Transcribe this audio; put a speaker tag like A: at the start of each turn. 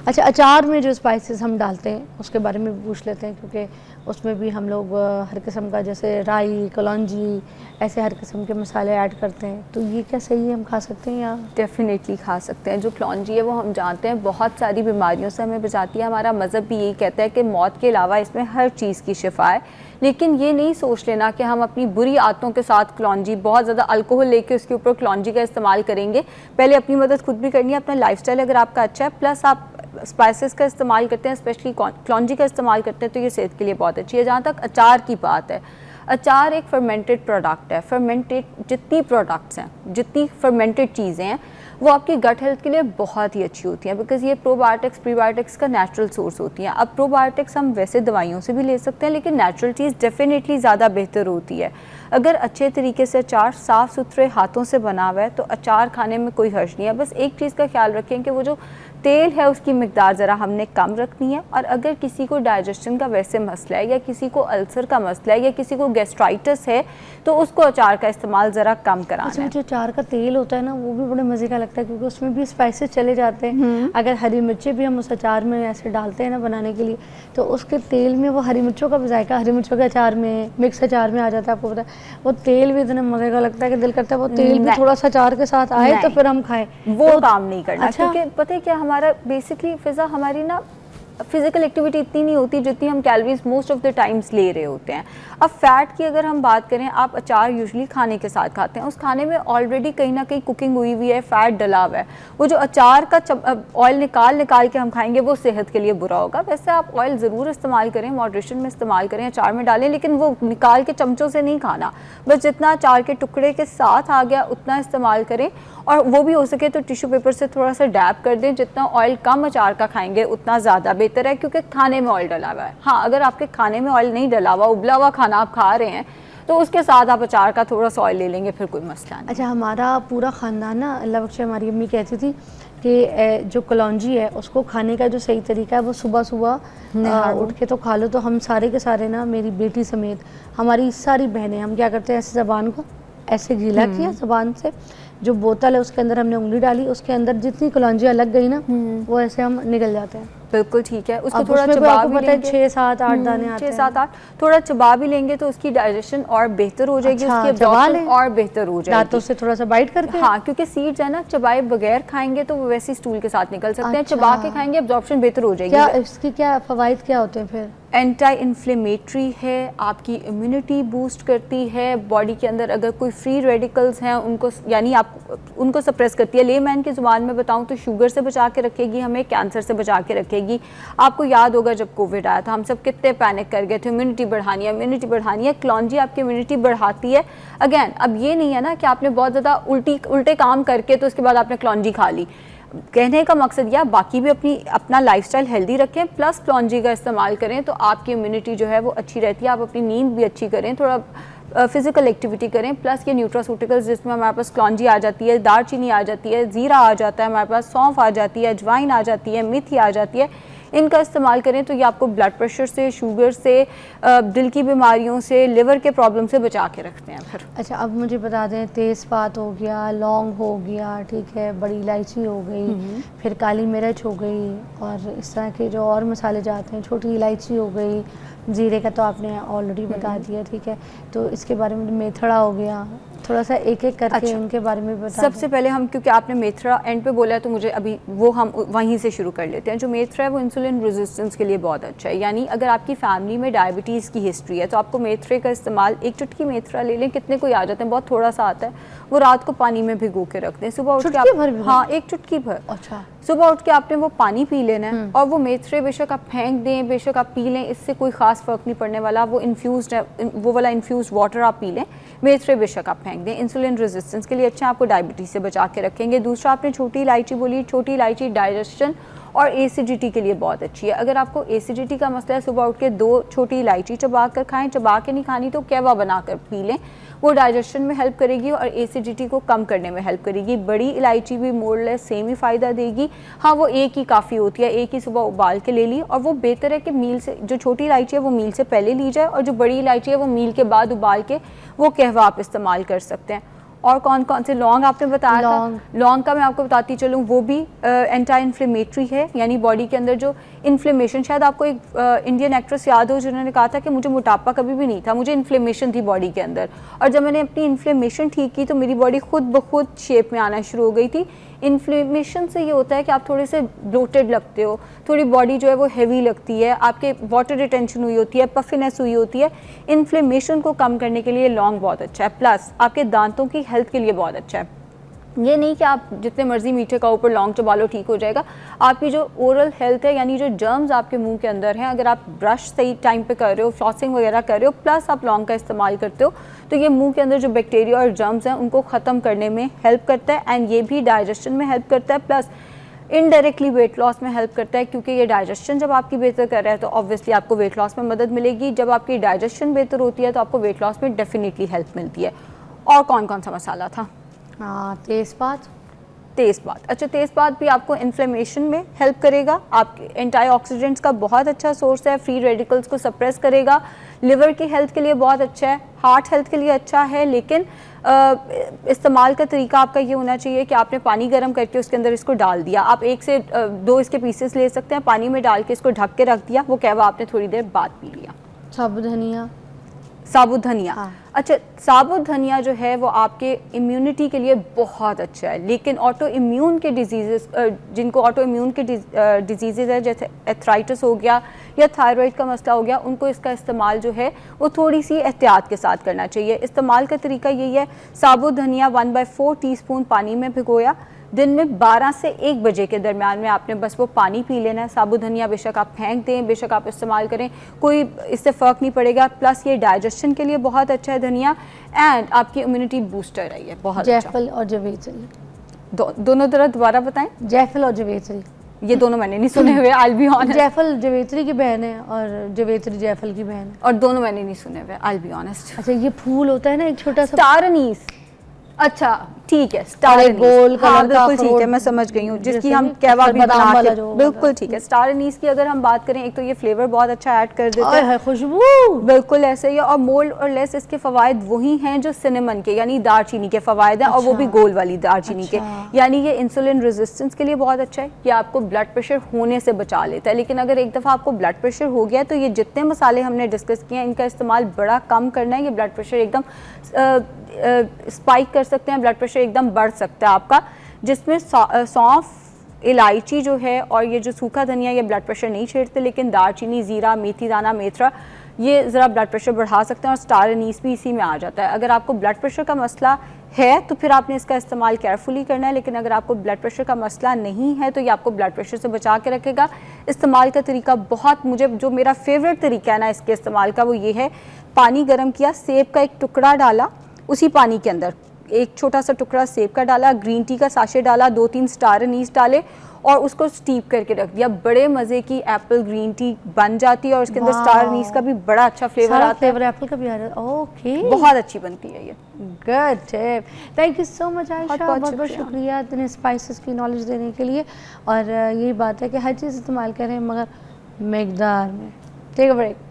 A: अच्छा, अचार में जो स्पाइसेस हम डालते हैं उसके बारे में भी पूछ लेते हैं, क्योंकि उसमें भी हम लोग हर किस्म का, जैसे राई, कलौंजी, ऐसे हर किस्म के मसाले ऐड करते हैं, तो ये क्या सही है, हम खा सकते हैं या?
B: डेफिनेटली खा सकते हैं। जो कलौंजी है वो हम जानते हैं बहुत सारी बीमारियों से हमें बचाती है। हमारा मज़हब भी यही कहता है कि मौत के अलावा इसमें हर चीज़ की शिफा है। लेकिन ये नहीं सोच लेना कि हम अपनी बुरी आदतों के साथ कलौंजी, बहुत ज़्यादा अल्कोहल लेके उसके ऊपर कलौंजी का इस्तेमाल करेंगे। पहले अपनी मदद खुद भी करनी है। अपना लाइफस्टाइल अगर आपका अच्छा है, प्लस आप स्पाइसेस का इस्तेमाल करते हैं, स्पेशली कलौंजी का इस्तेमाल करते हैं, तो ये सेहत के लिए बहुत अच्छी है। जहाँ तक अचार की बात है, अचार एक फर्मेंटेड प्रोडक्ट है। फर्मेंटेड जितनी प्रोडक्ट्स हैं, जितनी फर्मेंटेड चीज़ें हैं, वो आपकी गट हेल्थ के लिए बहुत ही अच्छी होती हैं, बिकॉज ये प्रोबायोटिक्स, प्रीबायोटिक्स का नेचुरल सोर्स होती हैं। अब प्रोबायोटिक्स हम वैसे दवाइयों से भी ले सकते हैं, लेकिन नेचुरल चीज़ डेफिनेटली ज़्यादा बेहतर होती है। अगर अच्छे तरीके से अचार साफ़ सुथरे हाथों से बना हुआ है तो अचार खाने में कोई हर्ज नहीं है। बस एक चीज़ का ख्याल रखें कि वो जो तेल है उसकी मिकदार ज़रा हमने कम रखनी है। और अगर किसी को डाइजेशन का वैसे मसला है, या किसी को अल्सर का मसला है, या किसी को गैस्ट्राइटिस है, तो उसको अचार का इस्तेमाल ज़रा कम कराना है।
A: जो अचार का तेल होता है ना, वो भी बड़े मज़े का लगता है, क्योंकि उसमें भी स्पाइसेस चले जाते हैं। अगर हरी मिर्चें भी हम उस अचार में ऐसे डालते हैं ना बनाने के लिए, तो उसके तेल में वो हरी मिर्चों का भी जायका हरी मिर्चों के अचार में, मिक्स अचार में आ जाता है। आपको पता है वो तेल भी इतना मज़े का लगता है कि दिल करता है वो तेल भी थोड़ा सा अचार के साथ आए तो फिर हम खाएं।
B: वो काम नहीं करना। अच्छा, क्योंकि पता है क्या, हमारा बेसिकली फिज़ा हमारी ना फिजिकल एक्टिविटी इतनी नहीं होती जितनी हम calories most of the times ले रहे होते हैं। अब फैट की अगर हम बात करें, आप अचार यूजुअली खाने के साथ खाते हैं, उस खाने में ऑलरेडी कहीं ना कहीं कुकिंग हुई हुई है, फैट डला हुआ है। वो जो अचार का ऑयल निकाल के हम खाएंगे वो सेहत के लिए बुरा होगा। वैसे आप ऑयल ज़रूर इस्तेमाल करें, मॉडरेशन में इस्तेमाल करें, अचार में डालें, लेकिन वो निकाल के चमचों से नहीं खाना। बस जितना अचार के टुकड़े के साथ आ गया उतना इस्तेमाल करें, और वो भी हो सके तो टिश्यू पेपर से थोड़ा सा डैप कर दें। जितना ऑयल कम अचार का खाएंगे उतना ज़्यादा बेहतर है, क्योंकि खाने में ऑयल डला हुआ है। हाँ, अगर आपके खाने में ऑयल नहीं डला हुआ, उबला हुआ खाना आप खा रहे हैं, तो उसके साथ आप अचार का थोड़ा सा ऑयल ले लेंगे, फिर कोई मसला नहीं।
A: अच्छा, हमारा पूरा ख़ानदान ना, अल्लाह बख्शे, हमारी अम्मी कहती थी कि जो कलौंजी है उसको खाने का जो सही तरीका है वो सुबह सुबह उठ के तो खा लो। तो हम सारे के सारे ना, मेरी बेटी समेत हमारी सारी बहनें, हम क्या करते हैं, ऐसे ज़बान को ऐसे गीला किया ज़बान से, जो बोतल है उसके अंदर हमने उंगली डाली, उसके अंदर जितनी कलौंजियाँ लग गई ना, वो ऐसे हम निकल जाते हैं।
B: बिल्कुल ठीक है। उसको थोड़ा चबा भी लेंगे,
A: 6, 7, 8 दाने आते हैं,
B: 6, 7, 8 थोड़ा चबा भी लेंगे तो उसकी डाइजेशन और बेहतर हो जाएगी।
A: अच्छा,
B: उसकी एब्जॉर्प्शन और बेहतर हो जाएगी
A: दांतों से थोड़ा सा बाइट करके।
B: हाँ, क्योंकि सीड्स है ना, चबाए बगैर खाएंगे तो वो वैसे स्टूल के साथ निकल सकते हैं। चबा के खाएंगे एब्जॉर्प्शन बेहतर हो जाएगी।
A: क्या इसकी क्या फवाइद क्या होते हैं फिर?
B: एंटी इन्फ्लेमेटरी है, आपकी इम्यूनिटी बूस्ट करती है, बॉडी के अंदर अगर कोई फ्री रेडिकल्स हैं उनको, यानी आप उनको सप्रेस करती है। लेमैन की ज़ुबान में बताऊं तो शुगर से बचा के रखेगी हमें, कैंसर से बचा के रखेगी। आपको याद होगा जब कोविड आया था हम सब कितने पैनिक कर गए थे, इम्यूनिटी बढ़ानी है, इम्यूनिटी बढ़ानी है। कलौंजी आपकी इम्यूनिटी बढ़ाती है। अगेन, अब ये नहीं है ना कि आपने बहुत ज़्यादा उल्टे काम करके तो उसके बाद आपने कलौंजी खा ली। कहने का मकसद यह, बाकी भी अपना लाइफस्टाइल हेल्दी रखें, प्लस कलौंजी का इस्तेमाल करें तो आपकी इम्यूनिटी जो है वो अच्छी रहती है। आप अपनी नींद भी अच्छी करें, थोड़ा फिजिकल एक्टिविटी करें, प्लस ये न्यूट्रास्यूटिकल्स जिसमें हमारे पास कलौंजी आ जाती है, दालचीनी आ जाती है, ज़ीरा आ जाता है, हमारे पास सौंफ आ जाती है, अजवाइन आ जाती है, मेथी आ जाती है, इनका इस्तेमाल करें तो ये आपको ब्लड प्रेशर से, शुगर से, दिल की बीमारियों से, लिवर के प्रॉब्लम से बचा के रखते हैं फिर।
A: अच्छा, अब मुझे बता दें, तेज़पात हो गया, लौंग हो गया, ठीक है, बड़ी इलायची हो गई, फिर काली मिर्च हो गई, और इस तरह के जो और मसाले जाते हैं, छोटी इलायची हो गई, ज़ीरे का तो आपने ऑलरेडी बता दिया, ठीक है। तो इसके बारे में मेथड़ा हो गया, थोड़ा सा एक एक करके इनके बारे में बता।
B: सबसे पहले हम, क्योंकि आपने मेथरा एंड पे बोला है तो मुझे अभी वो हम वहीं से शुरू कर लेते हैं। जो मेथरा है वो इंसुलिन रेजिस्टेंस के लिए बहुत अच्छा है। यानी अगर आपकी फैमिली में डायबिटीज़ की हिस्ट्री है तो आपको मेथरे का इस्तेमाल, एक चुटकी मेथरा ले लें, कितने कोई आ जाते हैं, बहुत थोड़ा सा आता है, वो रात को पानी में भिगो के रख दें, सुबह उठ के आप, हाँ, एक चुटकी भर, अच्छा, सुबह उठ के आपने वो पानी पी लेना है। और वो मेथरे बेशक आप फेंक दें, बेशक आप पी लें, इससे कोई ख़ास फ़र्क नहीं पड़ने वाला। वो इन्फ्यूज़ है, वो वाला इन्फ्यूज़ वाटर आप पी लें, मेथरे बेशक आप फेंक दें, इंसुलिन रेजिस्टेंस के लिए अच्छा, आपको डायबिटीज़ से बचा के रखेंगे। दूसरा, आपने छोटी इलायची बोली, छोटी इलायची डाइजेशन और एसिडिटी के लिए बहुत अच्छी है। अगर आपको एसिडिटी का मसला है, सुबह उठ के 2 छोटी इलायची चबा कर खाएं, चबा के नहीं खानी तो कहवा बनाकर पी लें, वो डाइजेशन में हेल्प करेगी और एसिडिटी को कम करने में हेल्प करेगी। बड़ी इलायची भी मोरलेस सेम ही फ़ायदा देगी। हाँ, वो एक ही काफ़ी होती है, एक ही सुबह उबाल के ले ली, और वो बेहतर है कि मील से, जो छोटी इलायची है वो मील से पहले ली जाए, और जो बड़ी इलायची है वो मील के बाद उबाल के वो कहवा आप इस्तेमाल कर सकते हैं। और कौन कौन से, लौंग आपने बताया था, लौंग का मैं आपको बताती चलूँ, वो भी एंटी इन्फ्लेमेटरी है, यानी बॉडी के अंदर जो इन्फ्लेमेशन, शायद आपको एक इंडियन एक्ट्रेस याद हो जिन्होंने कहा था कि मुझे मोटापा कभी भी नहीं था, मुझे इन्फ्लेमेशन थी बॉडी के अंदर, और जब मैंने अपनी इन्फ्लेमेशन ठीक की तो मेरी बॉडी खुद ब खुद शेप में आना शुरू हो गई थी। इन्फ्लेमेशन से ये होता है कि आप थोड़े से ब्लोटेड लगते हो, थोड़ी बॉडी जो है वो हैवी लगती है, आपके वाटर रिटेंशन हुई होती है, पफिनेस हुई होती है। इन्फ्लेमेशन को कम करने के लिए लौंग बहुत अच्छा है, प्लस आपके दांतों की हेल्थ के लिए बहुत अच्छा है। ये नहीं कि आप जितने मर्जी मीठे का ऊपर लौंग चबा लो ठीक हो जाएगा, आपकी जो ओरल हेल्थ है, यानी जो जर्म्स आपके मुंह के अंदर हैं, अगर आप ब्रश सही टाइम पे कर रहे हो, फ्लॉसिंग वगैरह कर रहे हो, प्लस आप लौंग का इस्तेमाल करते हो, तो ये मुंह के अंदर जो बैक्टीरिया और जर्म्स हैं उनको ख़त्म करने में हेल्प करता है, एंड ये भी डाइजेशन में हेल्प करता है, प्लस इनडायरेक्टली वेट लॉस में हेल्प करता है, क्योंकि ये डाइजेशन जब आपकी बेहतर कर रहा है तो ऑब्वियसली आपको वेट लॉस में मदद मिलेगी। जब आपकी डाइजेशन बेहतर होती है तो आपको वेट लॉस में डेफिनेटली हेल्प मिलती है। और कौन कौन सा मसाला था?
A: तेज़पात।
B: तेज़पात, अच्छा, तेज़पात भी आपको इन्फ्लेमेशन में हेल्प करेगा, आपके एंटीऑक्सीडेंट्स का बहुत अच्छा सोर्स है, फ्री रेडिकल्स को सप्रेस करेगा, लिवर की हेल्थ के लिए बहुत अच्छा है, हार्ट हेल्थ के लिए अच्छा है, लेकिन इस्तेमाल का तरीका आपका ये होना चाहिए कि आपने पानी गर्म करके उसके अंदर इसको डाल दिया, आप 1 से 2 इसके पीसेस ले सकते हैं, पानी में डाल के इसको ढक के रख दिया, वो कहवा आपने थोड़ी देर बाद पी लिया।
A: साबुत धनिया।
B: साबुत धनिया,
A: हाँ।
B: अच्छा, साबुत धनिया जो है वो आपके इम्यूनिटी के लिए बहुत अच्छा है, लेकिन ऑटो इम्यून के डिजीज़ेस, जिनको ऑटो इम्यून के डिजीज़ेस है, जैसे एथराइटिस हो गया या थायराइड का मसला हो गया, उनको इसका इस्तेमाल जो है वो थोड़ी सी एहतियात के साथ करना चाहिए। इस्तेमाल का तरीका यही है, साबुत धनिया 1/4 टीस्पून पानी में भिगोया, दिन में 12 से 1 बजे के दरमियान में आपने बस वो पानी पी लेना है। साबुत धनिया बेशक आप फेंक दें, बेशक आप इस्तेमाल करें, कोई इससे फ़र्क नहीं पड़ेगा, प्लस ये डाइजेशन के लिए बहुत अच्छा है धनिया, एंड आपकी इम्यूनिटी बूस्टर है ये बहुत अच्छा।
A: जायफल और जवेत्री।
B: दोनों तरह दोबारा बताएं।
A: जायफल और जवेत्री,
B: ये दोनों मैंने नहीं सुने हुए, I'll be honest।
A: जायफल जवेत्री की बहन है और जवेत्री जायफल की बहन है,
B: और दोनों मैंने नहीं सुने हुए, I'll be honest।
A: अच्छा, ये फूल होता है ना एक छोटा सा,
B: स्टार अनीस, अच्छा ठीक है, स्टार
A: और एक
B: अनीस,
A: गोल कलर
B: हाँ
A: का
B: बिल्कुल ठीक है,
A: अखरोट
B: मैं समझ गई हूँ, जिसकी
A: जैसे
B: हम
A: नहीं,
B: कहवा भी
A: बादाम
B: बना
A: वाला
B: के,
A: जो
B: बिल्कुल ठीक है। स्टार अनीस की अगर हम बात करें, एक तो ये फ्लेवर बहुत अच्छा ऐड कर देता है,
A: खुशबू
B: बिल्कुल ऐसे ही, और मोर और लेस इसके फवायद वही हैं जो सिनेमन के, यानी दालचीनी के फवायद हैं, और वो भी गोल वाली दालचीनी के, यानी ये इंसुलिन रेजिस्टेंस के लिए बहुत अच्छा है, ये आपको ब्लड प्रेशर होने से बचा लेता है। लेकिन अगर एक दफ़ा आपको ब्लड प्रेशर हो गया तो ये जितने मसाले हमने डिस्कस किए हैं इनका इस्तेमाल बड़ा कम करना है, ये ब्लड प्रेशर एकदम स्पाइक कर सकते हैं, ब्लड प्रेशर एकदम बढ़ सकता है आपका, जिसमें सौंफ, इलायची जो है और ये जो सूखा धनिया, ये ब्लड प्रेशर नहीं छेड़ते, लेकिन दालचीनी, ज़ीरा, मेथी दाना, मेथरा, ये ज़रा ब्लड प्रेशर बढ़ा सकते हैं, और स्टार अनीस भी इसी में आ जाता है। अगर आपको ब्लड प्रेशर का मसला है तो फिर आपने इसका इस्तेमाल केयरफुली करना है, लेकिन अगर आपको ब्लड प्रेशर का मसला नहीं है तो ये आपको ब्लड प्रेशर से बचा के रखेगा। इस्तेमाल का तरीका बहुत, मुझे जो मेरा फेवरेट तरीका है ना इसके इस्तेमाल का, वो ये है, पानी गर्म किया, सेब का एक टुकड़ा डाला, उसी पानी के अंदर एक छोटा सा टुकड़ा सेब का डाला, ग्रीन टी का साशे डाला, 2-3 स्टार अनीस डाले और उसको स्टीप करके रख दिया। बड़े मज़े की एप्पल ग्रीन टी बन जाती है और उसके अंदर स्टार अनीस का भी बड़ा अच्छा फ्लेवर आता है,
A: फ्लेवर एप्पल का भी आ रहा है। ओके,
B: बहुत अच्छी बनती है ये।
A: Good, thank you so much Ayesha,
B: बहुत
A: बहुत शुक्रिया इतने स्पाइसेस की नॉलेज देने के लिए। और यही बात है कि हर चीज़ इस्तेमाल करें मगर मकदार में। Take a break.